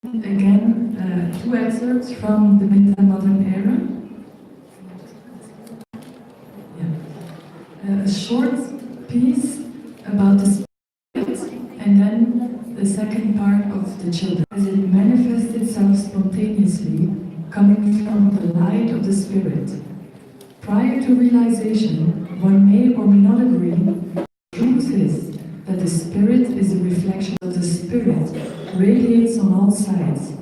Again, two excerpts from the Meta-Modern Era. A short piece about the spirit, and then the second part of the children. As it manifests itself spontaneously, coming from the light of the spirit. Prior to realization, one may or may not agree. The truth is that the spirit is a reflection of the spirit, radiates on all sides.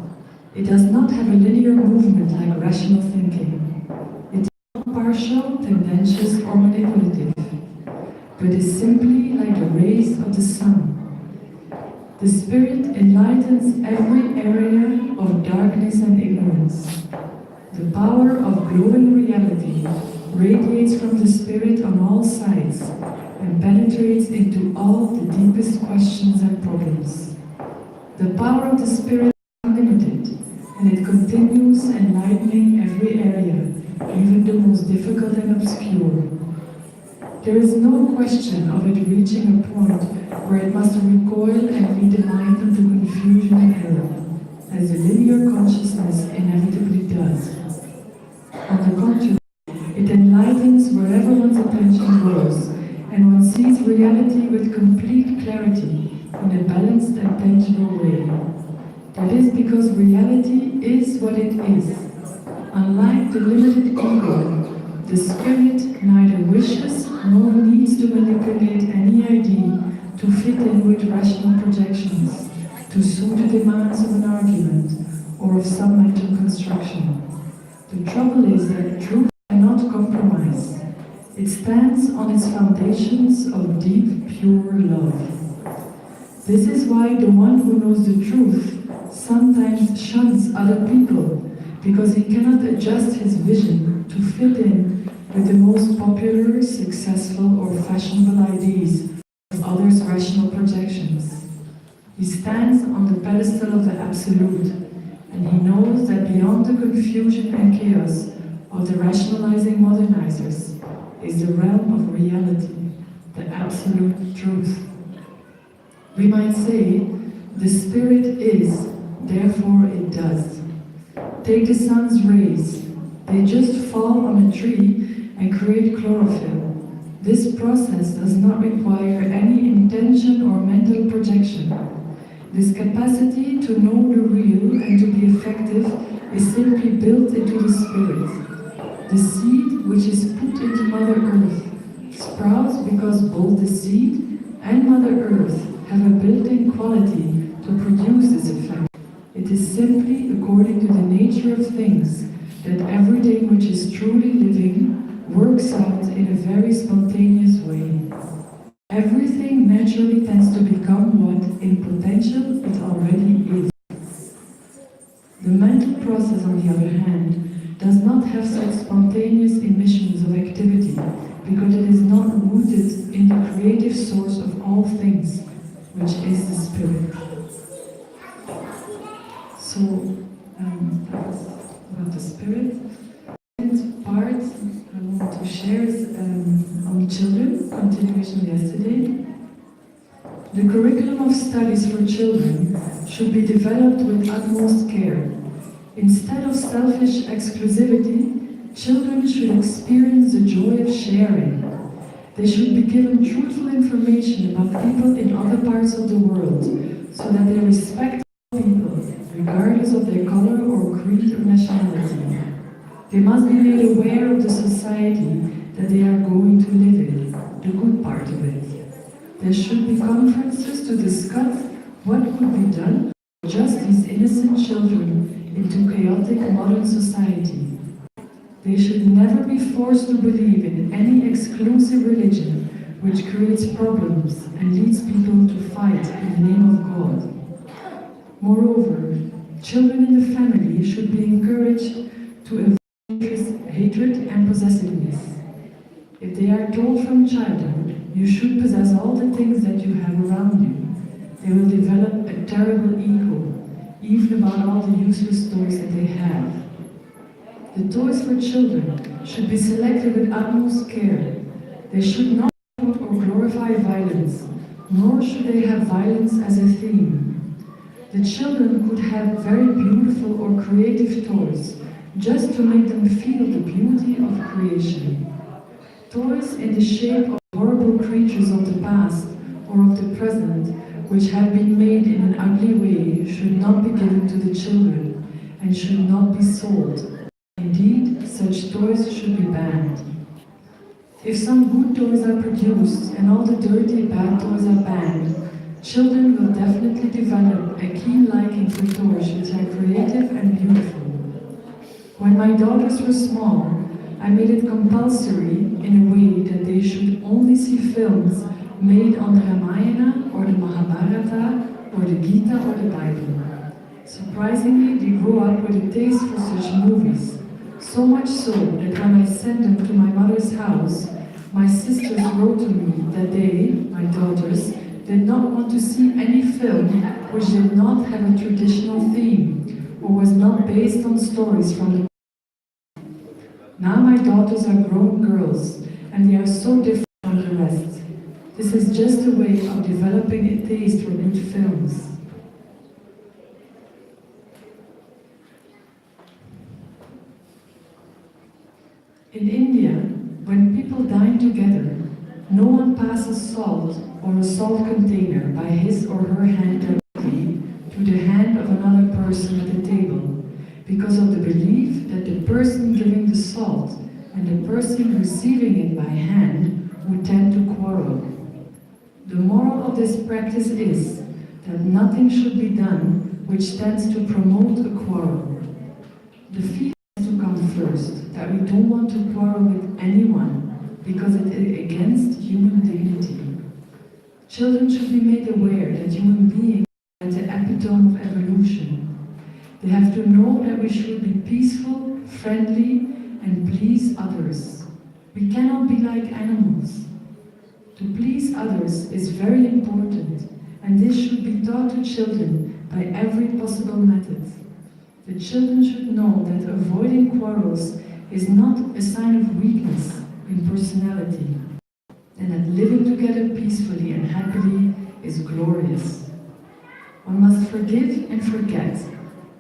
It does not have a linear movement like rational thinking. It is not partial, tendentious, or manipulative, but is simply like the rays of the sun. The spirit enlightens every area of darkness and ignorance. The power of glowing reality radiates from the spirit on all sides and penetrates into all the deepest questions and problems. The power of the spirit is unlimited, and it continues enlightening every area, even the most difficult and obscure. There is no question of it reaching a point where it must recoil and lead the mind into confusion and error, as a linear consciousness inevitably does. On the contrary, it enlightens wherever one's attention goes, and one sees reality with complete clarity in a balanced and tangible way. That is because reality is what it is. Unlike the limited ego, the spirit neither wishes nor needs to manipulate any idea to fit in with rational projections, to suit the demands of an argument or of some mental construction. The trouble is that truth cannot compromise. It stands on its foundations of deep, pure love. This is why the one who knows the truth sometimes shuns other people, because he cannot adjust his vision to fit in with the most popular, successful, or fashionable ideas of others' rational projections. He stands on the pedestal of the Absolute, and he knows that beyond the confusion and chaos of the rationalizing modernizers is the realm of reality, the absolute truth. We might say, the spirit is, therefore it does. Take the sun's rays. They just fall on a tree and create chlorophyll. This process does not require any intention or mental projection. This capacity to know the real and to be effective is simply built into the spirit. The seed which is put into Mother Earth sprouts because both the seed and Mother Earth have a built-in quality to produce this effect. It is simply according to the nature of things that everything which is truly living works out in a very spontaneous way. Everything naturally tends to become what, in potential, it already is. The mental process, on the other hand, does not have such spontaneous emissions of activity because it is not rooted in the creative source of all things, which is the spirit. So, that's about the spirit. The second part I want to share is on children, continuation of yesterday. The curriculum of studies for children should be developed with utmost care. Instead of selfish exclusivity, children should experience the joy of sharing. They should be given truthful information about people in other parts of the world, so that they respect people, regardless of their color or creed or nationality. They must be made aware of the society that they are going to live in, the good part of it. There should be conferences to discuss what could be done to adjust these innocent children into chaotic modern society. They should never be forced to believe in any exclusive religion which creates problems and leads people to fight in the name of God. Moreover, children in the family should be encouraged to avoid hatred and possessiveness. If they are told from childhood, you should possess all the things that you have around you, they will develop a terrible ego, even about all the useless toys that they have. The toys for children should be selected with utmost care. They should not promote or glorify violence, nor should they have violence as a theme. The children could have very beautiful or creative toys, just to make them feel the beauty of creation. Toys in the shape of horrible creatures of the past or of the present, which have been made in an ugly way, should not be given to the children and should not be sold. Indeed, such toys should be banned. If some good toys are produced and all the dirty, bad toys are banned, children will definitely develop a keen liking for toys which are creative and beautiful. When my daughters were small, I made it compulsory in a way that they should only see films made on the Ramayana or the Mahabharata or the Gita or the Bible. Surprisingly, they grew up with a taste for such movies. So much so that when I sent them to my mother's house, my sisters wrote to me that they, my daughters, did not want to see any film which did not have a traditional theme or was not based on stories from the. Now my daughters are grown girls and they are so different from the rest. This is just a way of developing a taste for good films. In India, when people dine together, no one passes salt or a salt container by his or her hand directly to the hand of another person at the table, because of the belief that the person giving the salt and the person receiving it by hand would tend to quarrel. The moral of this practice is that nothing should be done which tends to promote a quarrel. The feeling has to come first, that we don't want to quarrel with anyone because it is against human dignity. Children should be made aware that human beings are the epitome of evolution. They have to know that we should be peaceful, friendly, and please others. We cannot be like animals. To please others is very important, and this should be taught to children by every possible method. The children should know that avoiding quarrels is not a sign of weakness in personality, and that living together peacefully and happily is glorious. One must forgive and forget.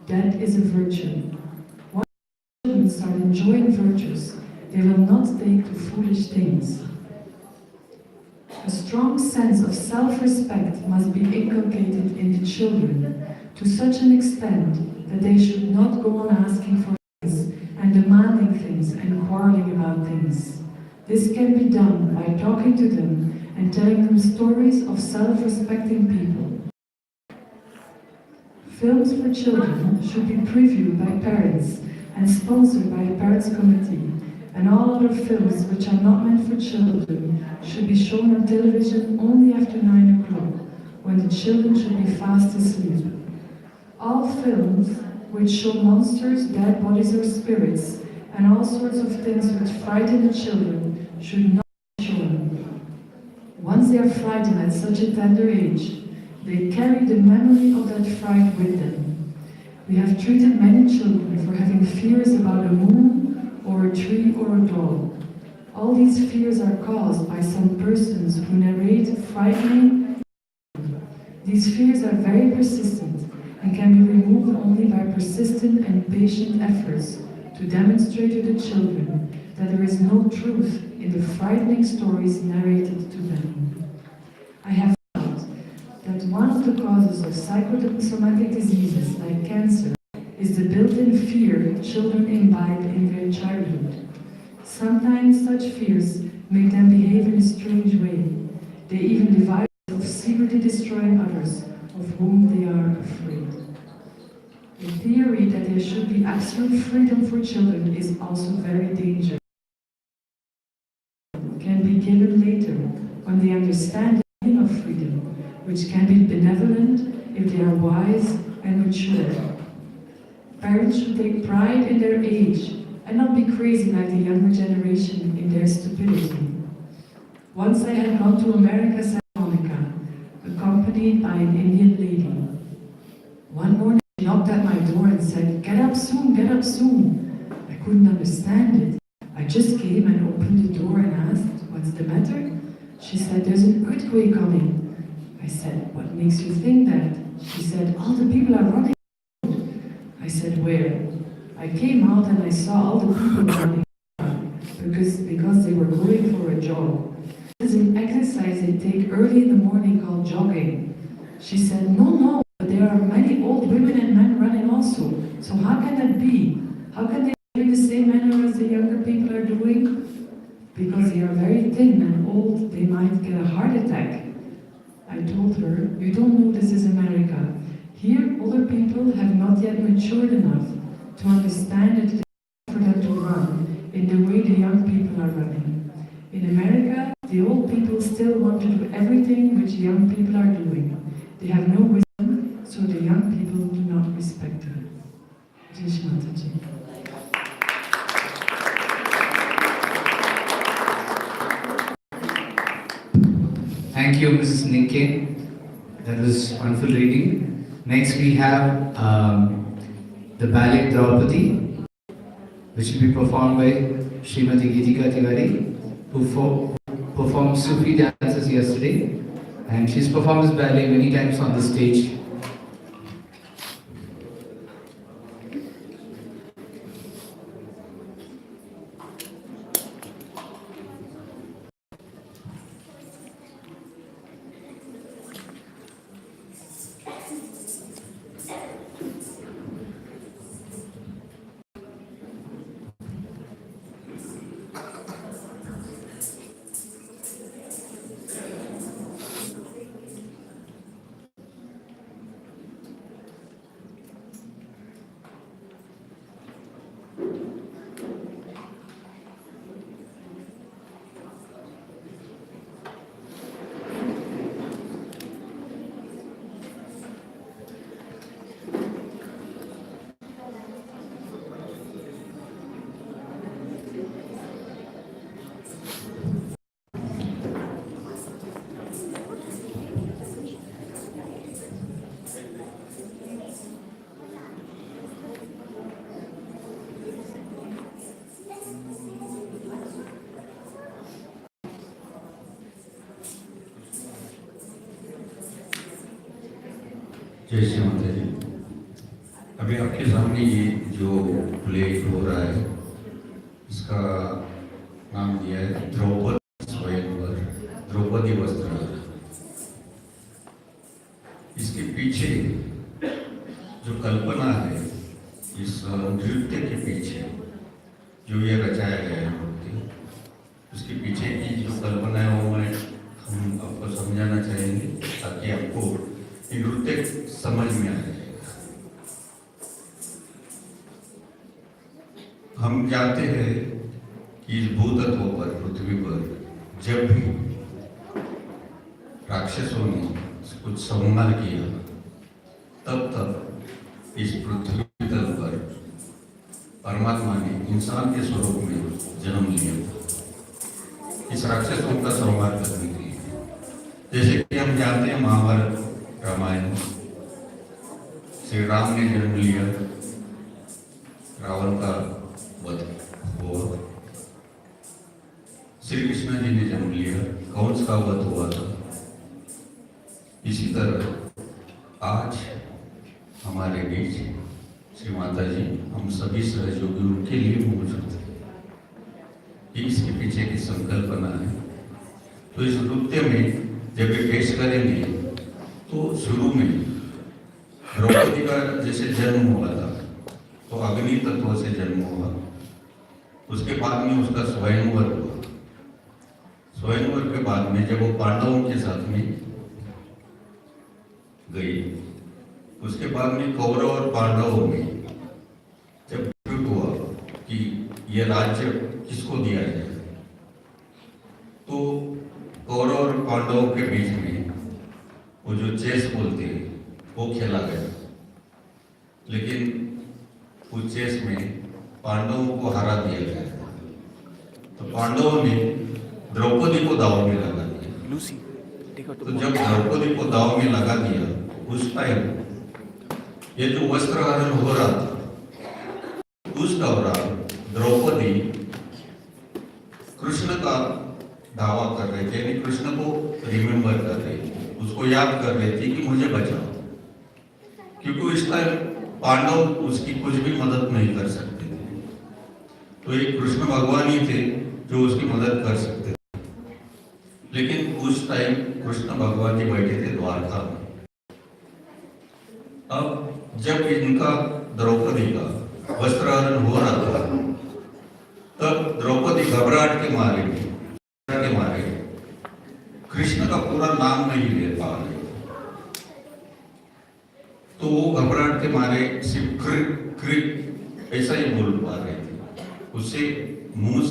That is a virtue. Once children start enjoying virtues, they will not take to foolish things. A strong sense of self-respect must be inculcated in the children to such an extent that they should not go on asking for things and demanding things and quarreling about things. This can be done by talking to them and telling them stories of self-respecting people. Films for children should be previewed by parents and sponsored by a parents' committee, and all other films which are not meant for children should be shown on television only after 9 o'clock, when the children should be fast asleep. All films which show monsters, dead bodies or spirits, and all sorts of things which frighten the children should not be shown. Once they are frightened at such a tender age, they carry the memory of that fright with them. We have treated many children for having fears about a moon, or a tree, or a doll. All these fears are caused by some persons who narrate frightening. These fears are very persistent and can be removed only by persistent and patient efforts to demonstrate to the children that there is no truth in the frightening stories narrated to them. I have that one of the causes of psychosomatic diseases like cancer is the built-in fear children imbibe in their childhood. Sometimes such fears make them behave in a strange way. They even devise of secretly destroying others of whom they are afraid. The theory that there should be absolute freedom for children is also very dangerous. Can be given later when they understand the meaning of freedom, which can be benevolent if they are wise and mature. Parents should take pride in their age and not be crazy like the younger generation in their stupidity. Once I had gone to America, Santa Monica, accompanied by an Indian lady. One morning she knocked at my door and said, "Get up soon, get up soon." I couldn't understand it. I just came and opened the door and asked, "What's the matter?" She said, "There's an earthquake coming." I said, "What makes you think that?" She said, all the people are running. I said, where? I came out and I saw all the people running because they were going for a jog. This is an exercise they take early in the morning called jogging. She said, no, but there are many old women and men running also. So how can that be? How can they do the same manner as the younger people are doing? Because they are very thin and old, they might get a heart attack. I told her, you don't know this is America. Here, older people have not yet matured enough to understand that it is for them to run in the way the young people are running. In America, the old people still want to do everything which the young people are doing. They have no wisdom, so the young people do not respect her. Jai Shri Mataji. Thank you, Mrs. Ninke. That was wonderful reading. Next, we have the ballet Draupadi, which will be performed by Srimati Geetika Tiwari, who performed Sufi dances yesterday, and she's performed this ballet many times on the stage. जय श्री माता जी। अभी आपके सामने ये जो play हो रहा है, इसका नाम दिया है द्रौपदी स्वयंवर, द्रौपदी वस्त्र। इसके पीछे जो कल्पना है, इस नृत्य के पीछे जो ये रचाया गया है नृत्य, उसके पीछे की जो कल्पना है वो हम आपको समझाना चाहेंगे ताकि आपको नृत्य समझ में आ जाएगा। हम जानते हैं कि इस भूतत्व पर, पृथ्वी पर जब भी राक्षसों ने कुछ संहार किया, तब इस पृथ्वी तल पर परमात्मा ने इंसान के स्वरूप में जन्म लिया, इस राक्षसों का संहार करने के लिए। जैसे कि हम जानते हैं महाभारत रामायण, श्री राम ने जन्म लिया, रावण का वध हुआ, श्री कृष्ण जी ने जन्म लिया, कंस का वध हुआ था। इसी तरह आज हमारे बीच श्री माता जी, हम सभी सहयोगी उनके लिए मौजूद हैं। इसके पीछे की संकल्पना है। तो इस नृत्य में जब ये पेश करेंगे तो शुरू में द्रौपदी का जैसे जन्म हुआ था, तो अग्नि तत्व से जन्म हुआ, उसके बाद में उसका स्वयंवर हुआ। स्वयंवर के बाद में जब वो पांडवों के साथ में गई, उसके बाद में कौरव और पांडवों में जब युद्ध हुआ कि यह राज्य किसको दिया जाए, तो कौरव और पांडवों के बीच में वो जो चेस बोलते हैं वो खेला गया। लेकिन उस चेस में पांडवों को हरा दिया गया। तो पांडवों ने द्रौपदी को दाव में लगा दिया। तो जब द्रौपदी को दाव में लगा दिया, उस टाइम ये जो वस्त्रहरण हो रहा था, उस दौरान द्रौपदी कृष्ण का दावा कर रहे थे, यानी कृष्ण को रिमेम्बर कर रहे थे, उसको याद कर रहे थे कि मुझे बचाओ। क्योंकि उस टाइम पांडव उसकी कुछ भी मदद नहीं कर सकते थे। तो एक कृष्ण भगवान ही थे जो उसकी मदद कर सकते थे। लेकिन उस टाइम कृष्ण भगवान जी बैठे थे द्वारका में। अब जब इनका द्रौपदी का वस्त्रहरण हो रहा था, तब द्रौपदी घबराहट के मारे कृष्ण का पूरा नाम नहीं ले पा रहे, तो वो घबराहट के मारे सिर्फ कृ ऐसा ही बोल पा रहे थे। उससे मुंह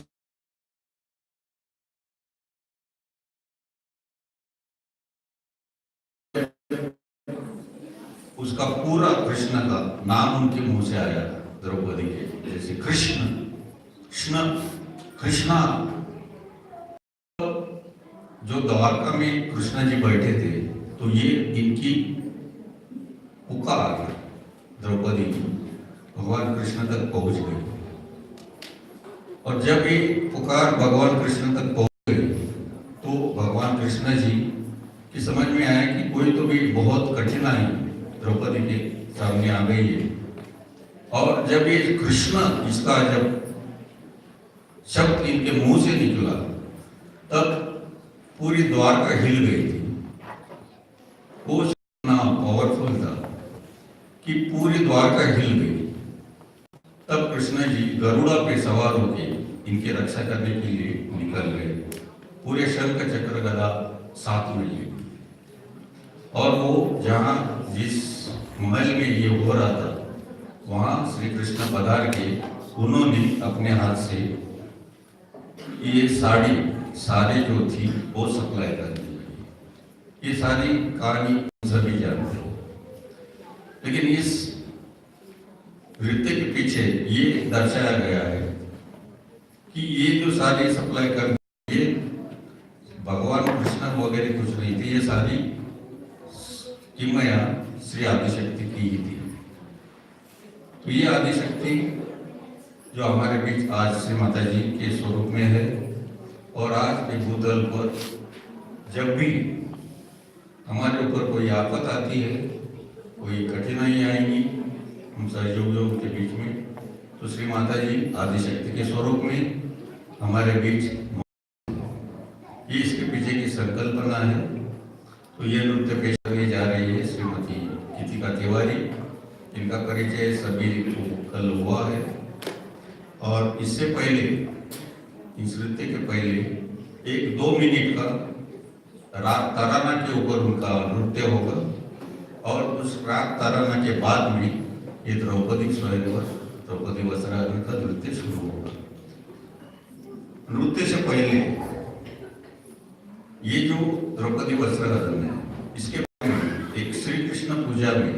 उसका पूरा कृष्ण का नाम उनके मुंह से आया द्रौपदी के, जैसे कृष्ण कृष्ण कृष्णा। जो द्वारका में कृष्ण जी बैठे थे, तो ये इनकी पुकार द्रौपदी भगवान कृष्ण तक पहुंच गई। और जब ये पुकार भगवान कृष्ण तक पहुंच गई, तो भगवान कृष्ण जी की समझ में आया कि कोई तो भी बहुत कठिनाई द्रौपदी के सामने आ गई है। और जब ये कृष्ण इसका जब शब्द इनके मुंह से निकला, तब पूरी द्वारका हिल गई थी। वो इतना पावरफुल था कि पूरी द्वारका हिल गई। तब कृष्ण जी गरुड़ा पे सवार होके इनकी रक्षा करने के लिए निकल गए। पूरे शंख चक्र गदा साथ में लिए, और वो जहाँ जिस महल में ये हो रहा था, वहाँ श्री कृष्ण पधार के उन्होंने अपने हाथ से ये साड़ी जो थी वो सप्लाई कर दी। ये सारी कहानी सभी जानते हैं, लेकिन इस नृत्य के पीछे ये दर्शाया गया है कि ये जो सारी सप्लाई कर दी, ये भगवान कृष्ण वगैरह कुछ नहीं थी, ये सारी किमया श्री आदिशक्ति की ही थी। तो ये आदिशक्ति जो हमारे बीच आज श्री माता जी के स्वरूप में है, और आज के भूतल पर जब भी हमारे ऊपर कोई आफत आती है, कोई कठिनाई आएगी हम सहयोगियों के बीच में, तो श्री माता जी आदिशक्ति के स्वरूप में हमारे बीच, ये इसके पीछे की संकल्पना है। तो ये नृत्य पेश करने जा रही है श्रीमती गीतिका तिवारी। इनका परिचय सभी को कल हुआ है, और इससे पहले, इस नृत्य के पहले 1-2 मिनट का राग तराना के ऊपर उनका नृत्य होगा, और उस राग तराना के बाद में ये द्रौपदी स्वयंवर, द्रौपदी वस्त्राहरण का नृत्य शुरू होगा। नृत्य से पहले ये जो द्रौपदी वस्त्राहरण है, इसके बाद एक श्री कृष्ण पूजा में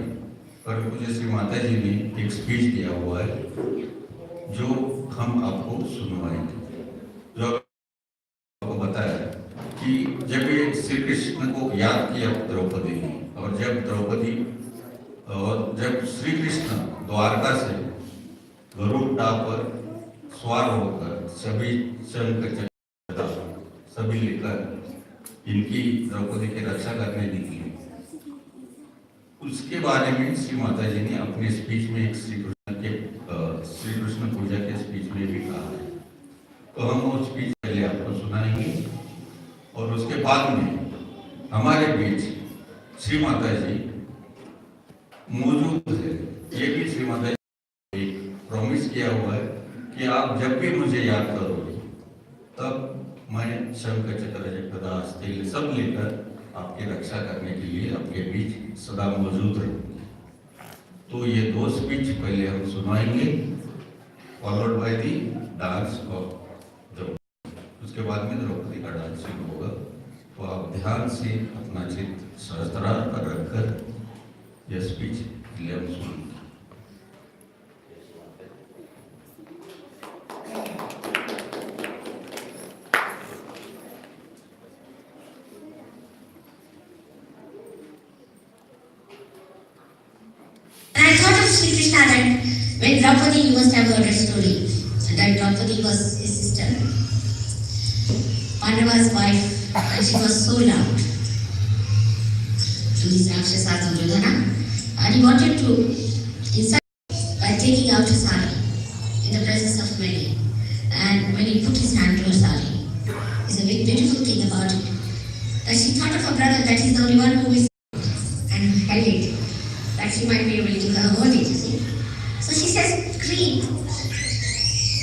परम पूज्य श्री माता जी ने एक स्पीच दिया हुआ है, जो हम आपको सुनवाएंगे। जो आपको बताया कि जब ये श्री कृष्ण को याद किया द्रौपदी ने, और जब श्री कृष्ण द्वारका से गरुड़ा पर सवार होकर सभी शंख चक्र सभी लेकर इनकी द्रौपदी की रक्षा करने निकली, उसके बारे में श्री माता जी ने अपने स्पीच में एक श्री कृष्ण पूजा के स्पीच में भी कहा है। तो हम वो स्पीच पहले आपको सुनाएंगे, और उसके बाद में हमारे बीच श्री माता जी मौजूद है। ये भी श्री माता जी ने एक प्रॉमिस किया हुआ है कि आप जब भी मुझे याद करोगे, तब मैं शंख चक्र गदा तेल सब लेकर आपकी रक्षा करने के लिए आपके बीच सदा मौजूद रहूंगी। तो ये 2 स्पीच पहले हम सुनाएंगे, followed by the dance of Draupadi. उसके बाद में द्रौपदी का डांस शुरू होगा। तो आप ध्यान से अपना चित्त सहस्त्रार पर रखकर यह स्पीच लिए हम सुनेंगे। I thought of Sri Krishna that when Draupadi, you must have heard a story, that Draupadi was his sister, Pandava's wife, and she was sold out to these Rakshasas Duryodhana. And he wanted to insult by taking out his sari in the presence of many. And when he put his hand to her sari, it's a very beautiful thing about it. That she thought of her brother that he's the only one who is and held it. That she might be able to hold it, you see. So she says, green.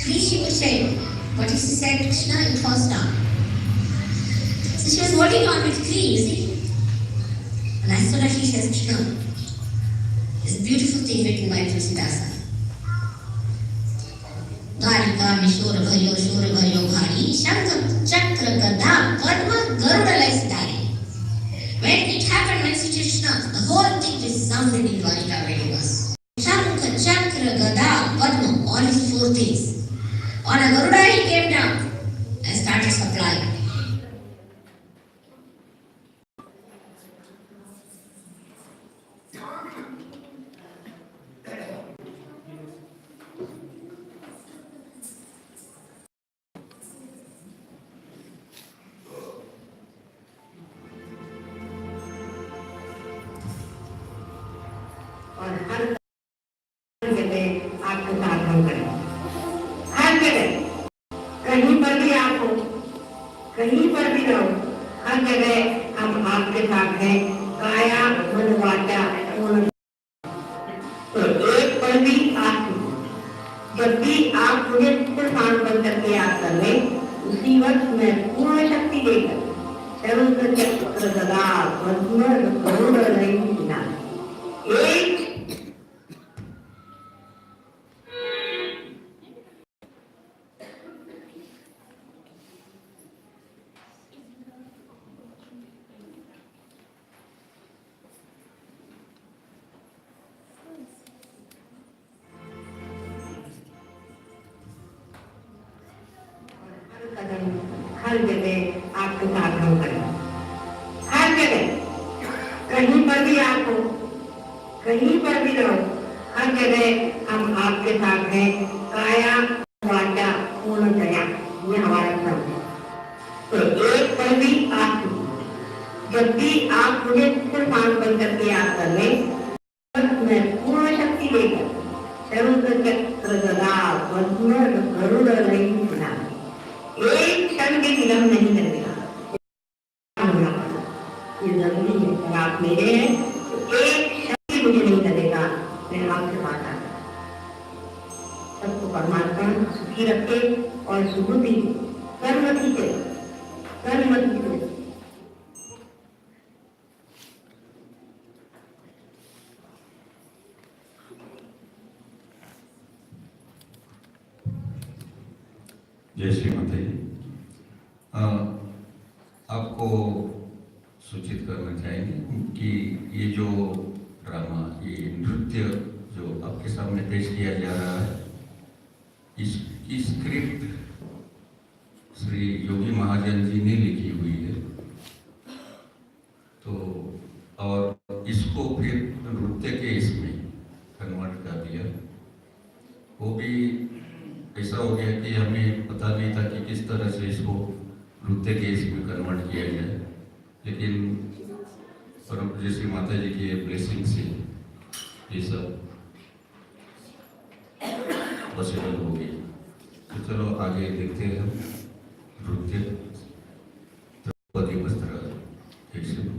Please, she would say, but if she said Krishna, it falls down. So she was holding on with green, you see. And as soon as she says Krishna, it's a beautiful thing written by Tulsidasa. Dwarika Mishora Bharyo Shora Bharyo Bhari Shankha Chakra Gada Padma Garuda Laisidari. When it happened, when Sri Krishna, the whole thing resounded in Dwarika where he was. Shankha Chakra Gada Padma, all his four things. On a Garuda he came down and started supplying. और हर जगह आपके साथ हम करें, हर जगह, कहीं पर भी आप हो, कहीं पर भी रहो, हर जगह हम आपके साथ हैं, काया मन वाचा पूर्ण। तो एक पल भी आप, जब भी आप मुझे कुर्बान बन करके याद कर ले, उसी वक्त मैं पूर्ण शक्ति देकर सर्व चक्र गदा पद्म गरुड़ नहीं बिना एक हर जगह आपके साथ हम करें, हर जगह, कहीं पर भी आप हो, कहीं पर भी रहो, हर जगह हम आपके साथ हैं, काया वाचा पूर्ण दया, ये हमारा धर्म है। तो एक पल भी आप, जब भी आप मुझे कुर्बान बन करके याद कर ले, मैं पूर्ण शक्ति देकर सर्व चक्र गदा पद्म गरुड़ नहीं बिना एक क्षण के विलंब नहीं करेगा। ये जरूरी है, अगर आप मेरे हैं तो एक क्षण भी मुझे नहीं करेगा, मैं आपसे बात सबको परमात्मा सुखी रखे और सुबुद्धि कर्मति से जय श्री माता जी। आपको सूचित करना चाहेंगे कि ये जो ड्रामा, ये नृत्य जो आपके सामने पेश किया जा रहा है, इसकी स्क्रिप्ट श्री योगी महाजन जी ने लिखी हुई है। तो और इसको फिर नृत्य के इसमें कन्वर्ट कर दिया। वो भी ऐसा हो गया कि हमें पता नहीं था कि किस तरह से इसको नृत्य के इसमें कन्वर्ट किया जाए, लेकिन परम पूज्य श्री माता जी की ब्लेसिंग से ये सब पॉसिबल हो गया। तो चलो आगे देखते हैं हम नृत्य द्रौपदी वस्त्र कैसे।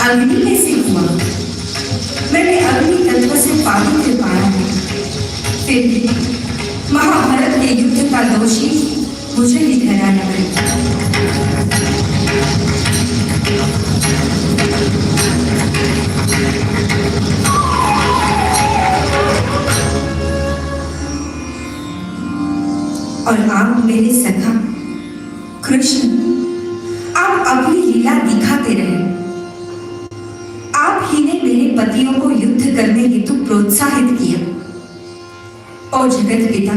अग्नि कैसे हुआ? मैंने अग्नि तत्व से पावित्र्य पाया है, फिर भी महाभारत के युद्ध का दोषी मुझे ही ठहराया गया। और आप मेरे सखा कृष्ण, आप अपनी लीला दिखाते रहे। आप ही ने मेरे पतियों को युद्ध करने हेतु प्रोत्साहित किया। ओ जगत पिता,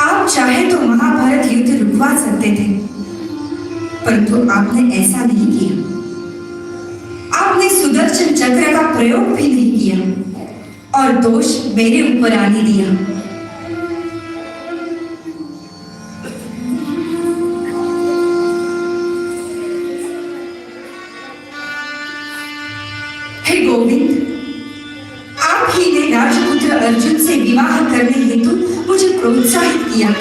आप चाहे तो महाभारत युद्ध रुकवा सकते थे, परंतु आपने ऐसा नहीं किया। आपने सुदर्शन चक्र का प्रयोग भी नहीं किया और दोष मेरे ऊपर आने दिया। हे गोविंद, आप ही ने राजपुत्र अर्जुन से विवाह करने हेतु मुझे प्रोत्साहित किया।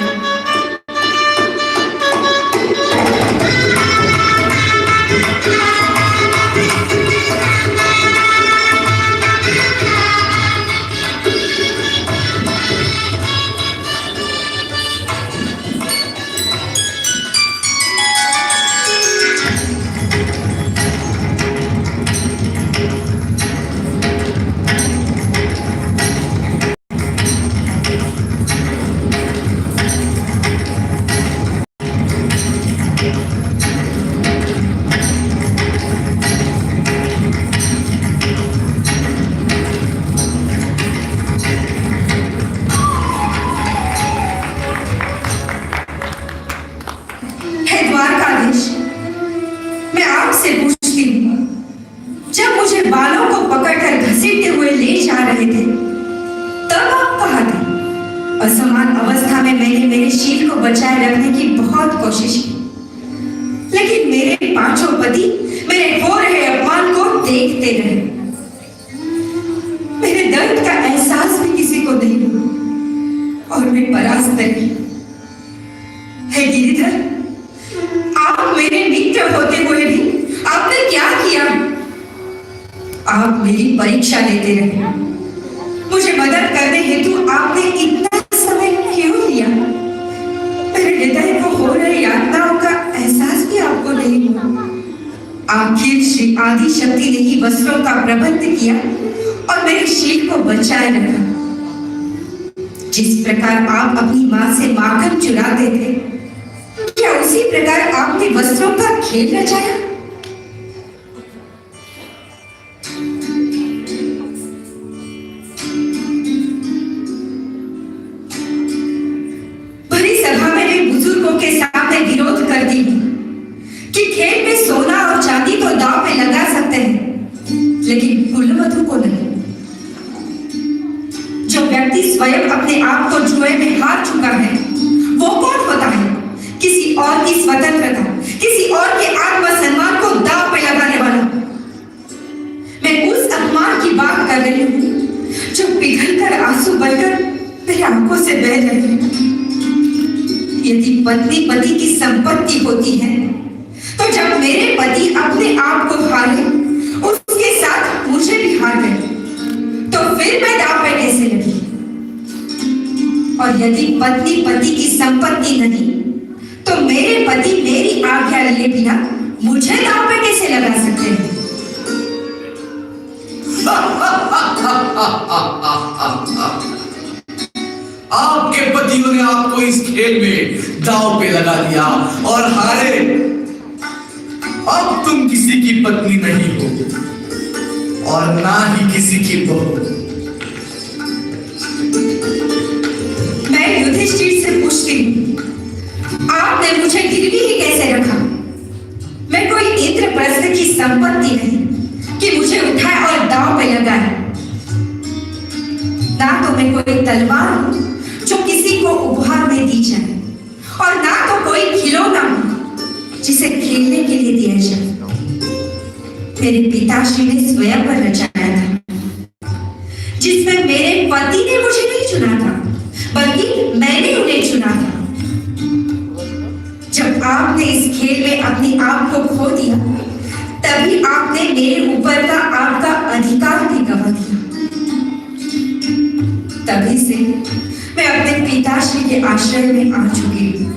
मैं आपसे पूछती हूँ, जब मुझे बालों को पकड़कर घसीटते हुए ले जा रहे थे, तब आप कहाँ थे? असमान अवस्था में मैंने मेरे शील को बचाए रखने की बहुत कोशिश की, लेकिन मेरे पांचों पति मेरे हो रहे अपमान को देखते रहे। मेरे दर्द का एहसास भी किसी को नहीं हुआ और मैं परास्त रही। हे गिरिधर, आप मेरे मित्र होते हुए भी आपने क्या किया? आप मेरी परीक्षा लेते रहे। मुझे मदद करने हेतु आपने इतना समय क्यों लिया? मेरे हृदय को हो रही यातनाओं का एहसास भी आपको नहीं हुआ। आखिर श्री आदि शक्ति ने ही वस्त्रों का प्रबंध किया और मेरे शील को बचाए रखा। जिस प्रकार आप अपनी मां से माखन चुराते थे, क्या उसी प्रकार आपने वस्त्रों का खेल रचाया? भरी सभा में मैं बुजुर्गों के सामने विरोध करती हूँ कि खेल में सोना और चांदी तो दांव पे लगा सकते हैं, लेकिन कुलवधु को नहीं। जो व्यक्ति स्वयं अपने आप को जुए में हार चुका है, वो कौन होता है? किसी और की स्वतंत्रता, किसी और के आत्मसम्मान को दांव पे लगाने वाला। मैं उस अपमान की बात कर रही हूँ जो पिघलकर आंसू बहकर मेरी आंखों से बह रहे हैं। यदि पत्नी पति की संपत्ति होती है, तो जब मेरे पति अपने आप को हारे, उसके साथ मुझे भी हार गए, तो फिर मैं दांव पे कैसे लगी? और यदि पत्नी पति की संपत्ति नहीं, तो मेरे पति मेरी आज्ञा लिए बिना मुझे दांव पे कैसे लगा सकते हैं? आपके पतियों ने आपको इस खेल में दांव पे लगा दिया और हारे। अब तुम किसी की पत्नी नहीं हो और ना ही किसी की बहू। मैं युधिष्ठिर से पूछती हूँ, आपने मुझे गिरवी ही कैसे रखा? मैं कोई इंद्रप्रस्थ की संपत्ति नहीं कि मुझे उठाए और दांव पे लगाए। ना तो मैं कोई तलवार हूं जो किसी को उपहार में दी जाए, और ना तो कोई खिलौना हूं जिसे खेलने के लिए दिया जाए। मेरे पिताश्री ने स्वयं पर रचाया था, जिसमें मेरे पति ने मुझे नहीं चुना था, बल्कि मैंने उन्हें चुना था। जब आपने इस खेल में अपने आप को खो दिया, तभी आपने मेरे ऊपर का आपका अधिकार भी गवा दिया। तभी से मैं अपने पिताश्री के आश्रय में आ चुकी हूँ।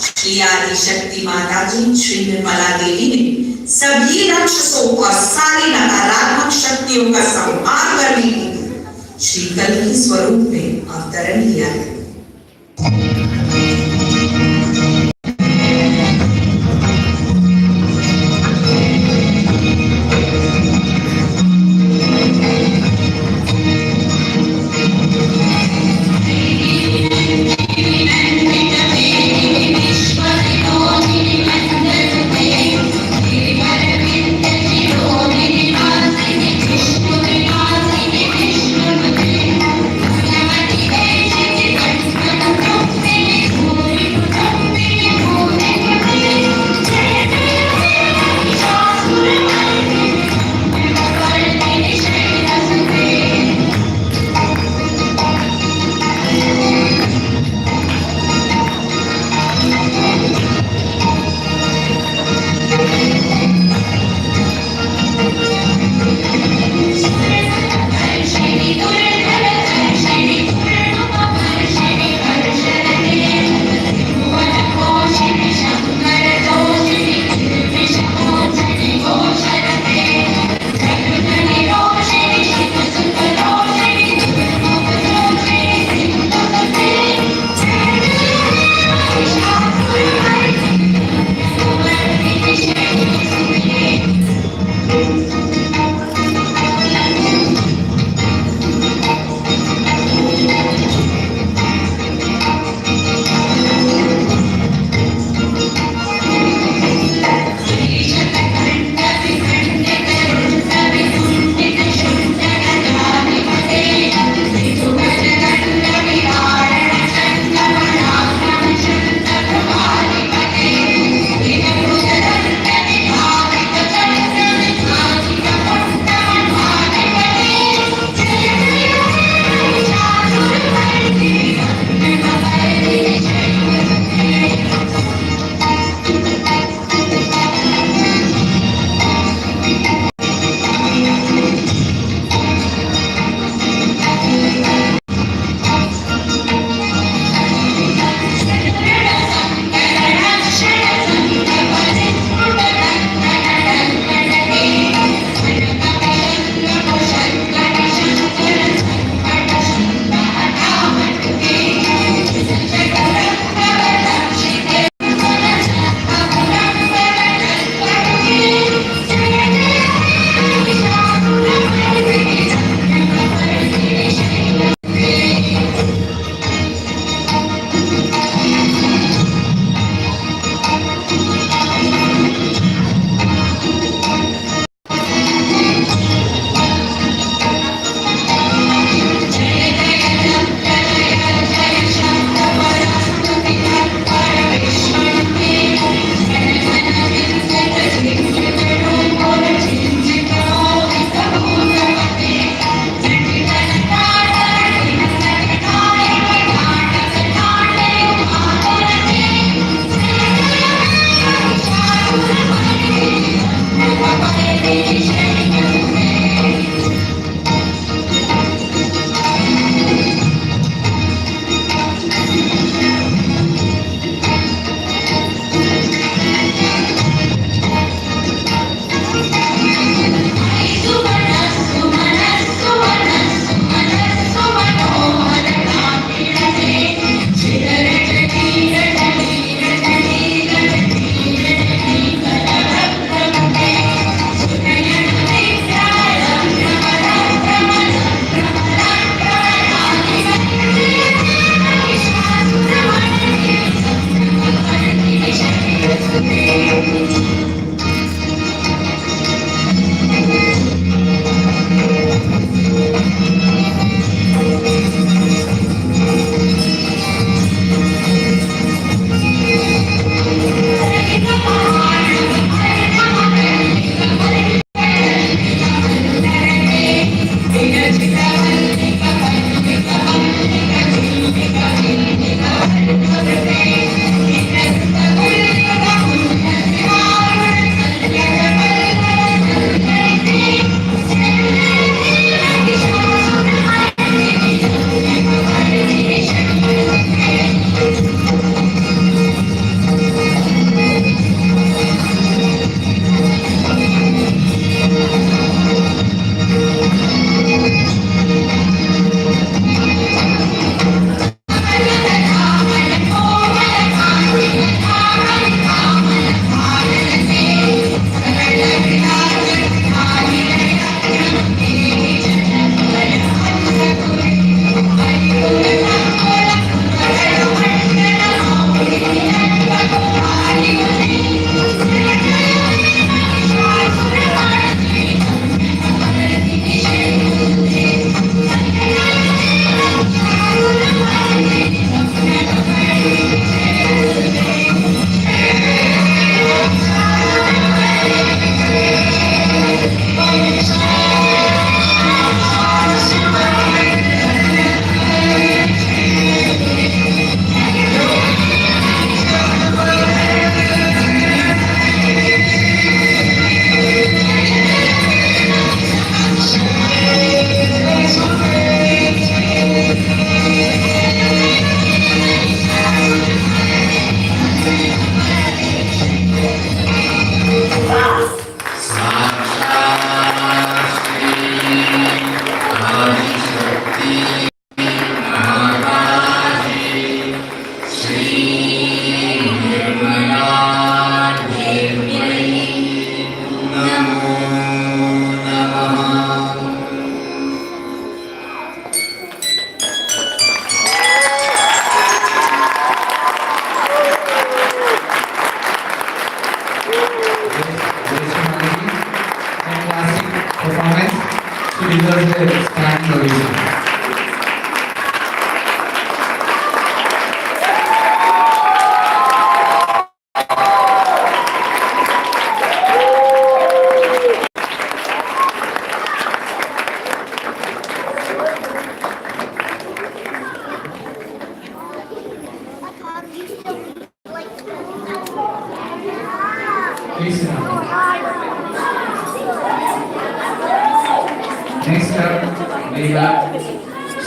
श्री आदि शक्ति माता जी श्री निर्मला देवी ने सभी राक्षसों और सारी नकारात्मक शक्तियों का संहार करने के लिए श्री कल्कि स्वरूप में अवतरण लिया है। Thank you.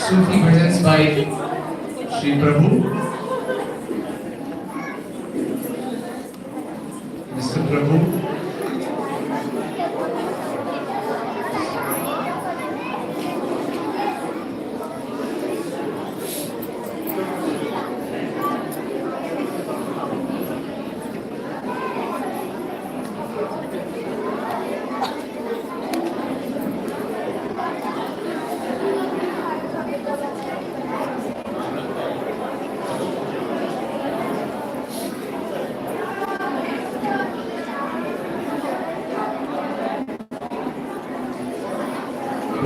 Sufi presence by Sri Prabhu. Mr. Prabhu.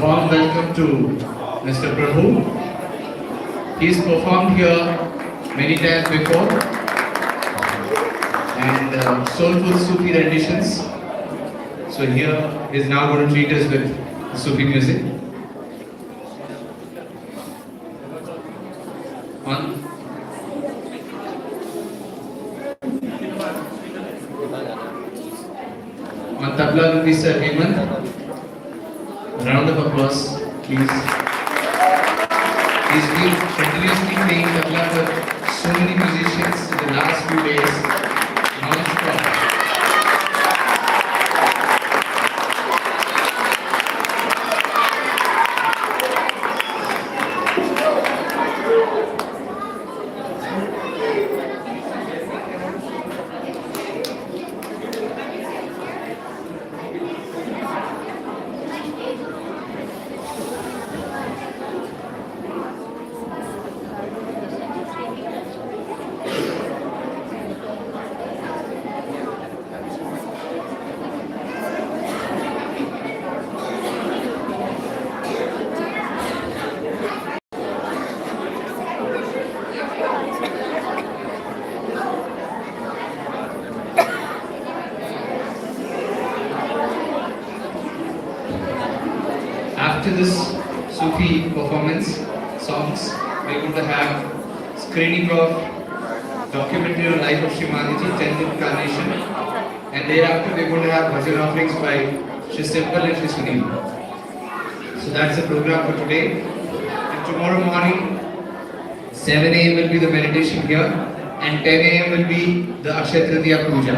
Warm welcome to Mr. Prabhu. He's performed here many times before and soulful Sufi renditions. So here he's now going to treat us with Sufi music. On tabla will be Sir Hemant. Round of applause, please. He's been continuously playing tabla for so many musicians in the last few days. Non-stop. After this Sufi performance songs, we're going to have screening of documentary on life of Shri Mataji, 10th incarnation, and thereafter we're going to have bhajan offerings by Shri Simple and Shri Sunil. So that's the program for today. And tomorrow morning, 7 a.m. will be the meditation here, and 10 a.m. will be the Akshaya Tritiya Puja.